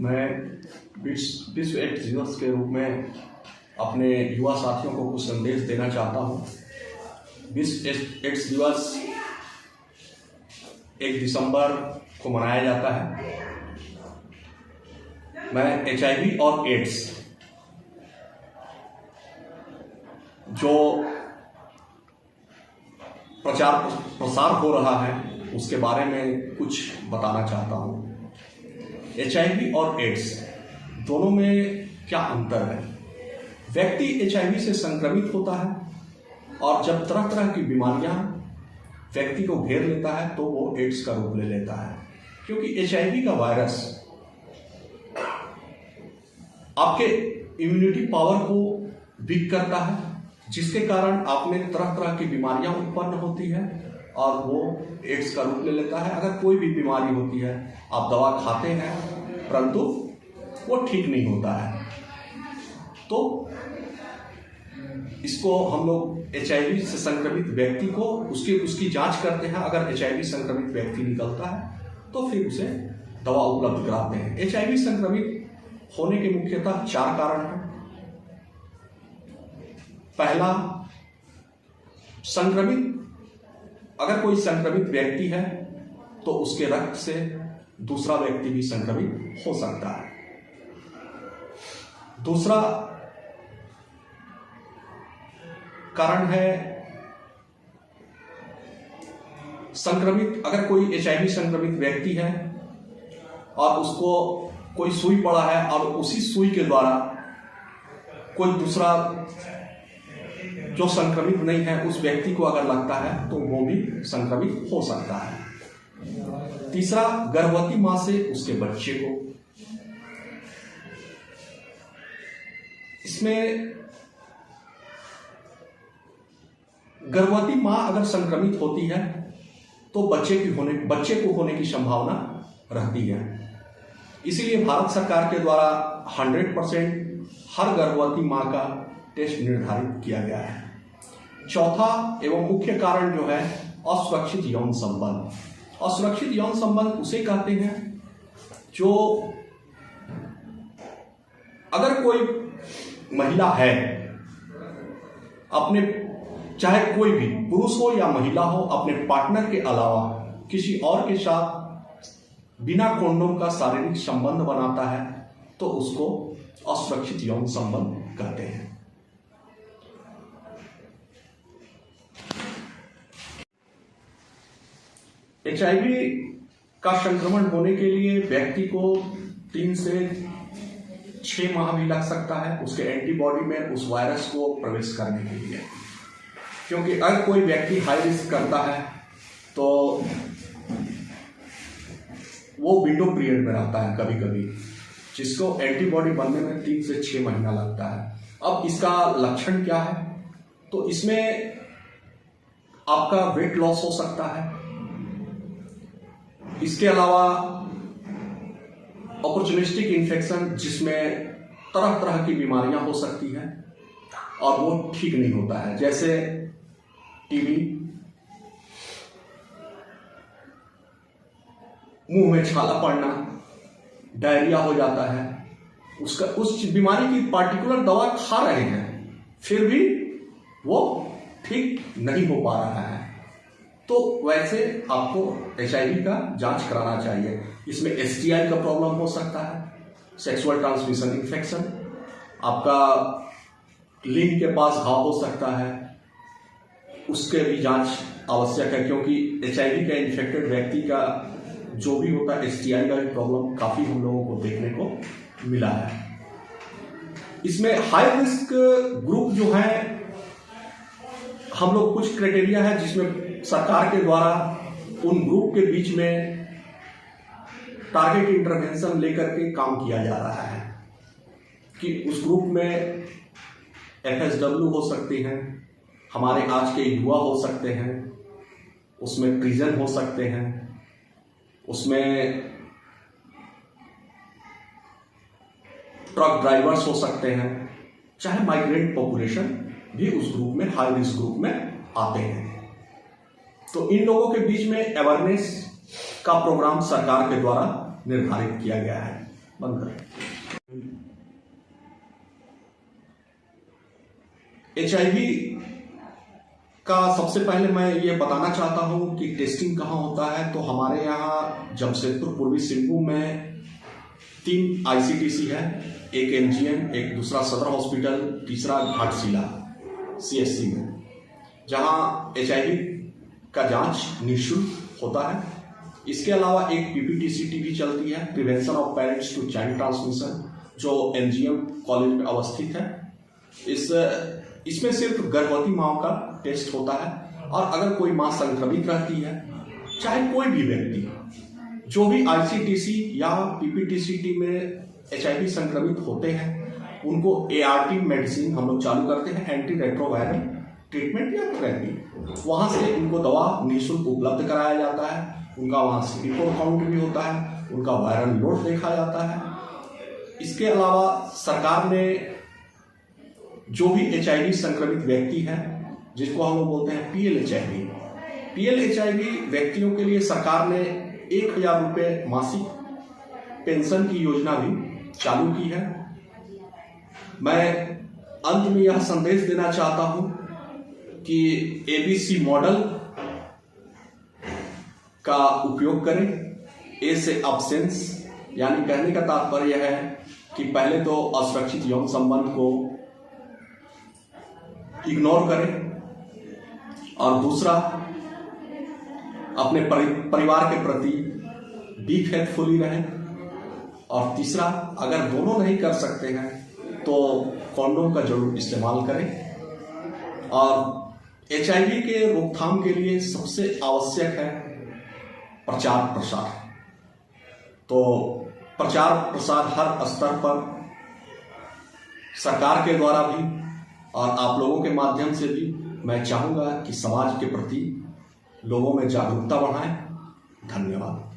मैं विश्व एड्स दिवस के रूप में अपने युवा साथियों को कुछ संदेश देना चाहता हूँ। विश्व एड्स दिवस 1 दिसंबर को मनाया जाता है। मैं HIV और एड्स जो प्रचार प्रसार हो रहा है उसके बारे में कुछ बताना चाहता हूँ। HIV और एड्स दोनों में क्या अंतर है? व्यक्ति HIV से संक्रमित होता है और जब तरह तरह की बीमारियां व्यक्ति को घेर लेता है तो वो एड्स का रूप ले लेता है, क्योंकि HIV का वायरस आपके इम्यूनिटी पावर को वीक करता है, जिसके कारण आप में तरह तरह की बीमारियां उत्पन्न होती है और वो एड्स का रूप ले लेता है। अगर कोई भी बीमारी होती है, आप दवा खाते हैं परंतु वो ठीक नहीं होता है, तो इसको हम लोग HIV से संक्रमित व्यक्ति को उसकी जांच करते हैं। अगर HIV संक्रमित व्यक्ति निकलता है तो फिर उसे दवा उपलब्ध कराते हैं। HIV संक्रमित होने के मुख्यतः 4 कारण हैं। पहला, अगर कोई संक्रमित व्यक्ति है तो उसके रक्त से दूसरा व्यक्ति भी संक्रमित हो सकता है। दूसरा कारण है अगर कोई HIV संक्रमित व्यक्ति है और उसको कोई सुई पड़ा है और उसी सुई के द्वारा कोई दूसरा जो संक्रमित नहीं है उस व्यक्ति को अगर लगता है तो वो भी संक्रमित हो सकता है। तीसरा, गर्भवती मां से उसके बच्चे को। इसमें गर्भवती मां अगर संक्रमित होती है तो बच्चे को होने की संभावना रहती है। इसीलिए भारत सरकार के द्वारा 100% हर गर्भवती मां का टेस्ट निर्धारित किया गया है। चौथा एवं मुख्य कारण जो है असुरक्षित यौन संबंध। असुरक्षित यौन संबंध उसे कहते हैं जो अगर कोई महिला है अपने, चाहे कोई भी पुरुष हो या महिला हो, अपने पार्टनर के अलावा किसी और के साथ बिना कॉन्डोम का शारीरिक संबंध बनाता है तो उसको असुरक्षित यौन संबंध कहते हैं। HIV का संक्रमण होने के लिए व्यक्ति को 3 से 6 माह भी लग सकता है उसके एंटीबॉडी में उस वायरस को प्रवेश करने के लिए, क्योंकि अगर कोई व्यक्ति हाई रिस्क करता है तो वो विंडो पीरियड में रहता है कभी कभी, जिसको एंटीबॉडी बनने में 3 से 6 महीना लगता है। अब इसका लक्षण क्या है? तो इसमें आपका वेट लॉस हो सकता है। इसके अलावा अपॉर्चुनिस्टिक इन्फेक्शन, जिसमें तरह तरह की बीमारियां हो सकती हैं और वो ठीक नहीं होता है, जैसे टीबी, मुंह में छाला पड़ना, डायरिया हो जाता है। उस बीमारी की पार्टिकुलर दवा खा रहे हैं फिर भी वो ठीक नहीं हो पा रहा है, तो वैसे आपको HIV का जांच कराना चाहिए। इसमें STI का प्रॉब्लम हो सकता है, सेक्सुअल ट्रांसमिशन इन्फेक्शन, आपका लिंग के पास घाव हो सकता है, उसके भी जांच आवश्यक है, क्योंकि HIV का इन्फेक्टेड व्यक्ति का जो भी होता है STI का भी प्रॉब्लम काफी हम लोगों को देखने को मिला है। इसमें हाई रिस्क ग्रुप जो है, हम लोग कुछ क्राइटेरिया है जिसमें सरकार के द्वारा उन ग्रुप के बीच में टारगेट इंटरवेंशन लेकर के काम किया जा रहा है कि उस ग्रुप में FSW हो सकते हैं, हमारे आज के युवा हो सकते हैं, उसमें प्रिजन हो सकते हैं, उसमें ट्रक ड्राइवर्स हो सकते हैं, चाहे माइग्रेंट पॉपुलेशन भी उस ग्रुप में, हाई रिस्क ग्रुप में आते हैं। तो इन लोगों के बीच में अवेयरनेस का प्रोग्राम सरकार के द्वारा निर्धारित किया गया है। बंद करें। HIV का सबसे पहले मैं ये बताना चाहता हूँ कि टेस्टिंग कहाँ होता है। तो हमारे यहाँ जमशेदपुर पूर्वी सिंहभूम में 3 ICTC है, एक MGM, एक दूसरा सदर हॉस्पिटल, तीसरा घाटशिला CHC में, जहाँ HIV का जांच निःशुल्क होता है। इसके अलावा एक PPTCT भी चलती है, prevention of parents to child transmission, जो MGM कॉलेज में अवस्थित है। इसमें सिर्फ गर्भवती माँ का टेस्ट होता है, और अगर कोई माँ संक्रमित रहती है, चाहे कोई भी व्यक्ति जो भी ICTC या PPTCT में HIV संक्रमित होते हैं, उनको ART मेडिसिन हम लोग चालू करते हैं, एंटी रेट्रोवायरल ट्रीटमेंट या थेरेपी। वहाँ से उनको दवा निःशुल्क उपलब्ध कराया जाता है। उनका वहाँ CD4 काउंट भी होता है, उनका वायरल लोड देखा जाता है। इसके अलावा सरकार ने जो भी HIV संक्रमित व्यक्ति है, जिसको हम लोग बोलते हैं PL-HIV व्यक्तियों के लिए सरकार ने 1000 रुपये मासिक पेंशन की योजना भी चालू की है। मैं अंत में यह संदेश देना चाहता हूं कि ABC मॉडल का उपयोग करें। ए से अब्सेंस, यानी कहने का तात्पर्य यह है कि पहले तो असुरक्षित यौन संबंध को इग्नोर करें, और दूसरा अपने परिवार के प्रति बी फेथफुली रहें, और तीसरा अगर दोनों नहीं कर सकते हैं तो कॉन्डोम का जरूर इस्तेमाल करें। और HIV के रोकथाम के लिए सबसे आवश्यक है प्रचार प्रसार। तो प्रचार प्रसार हर स्तर पर सरकार के द्वारा भी और आप लोगों के माध्यम से भी मैं चाहूँगा कि समाज के प्रति लोगों में जागरूकता बढ़ाएं। धन्यवाद।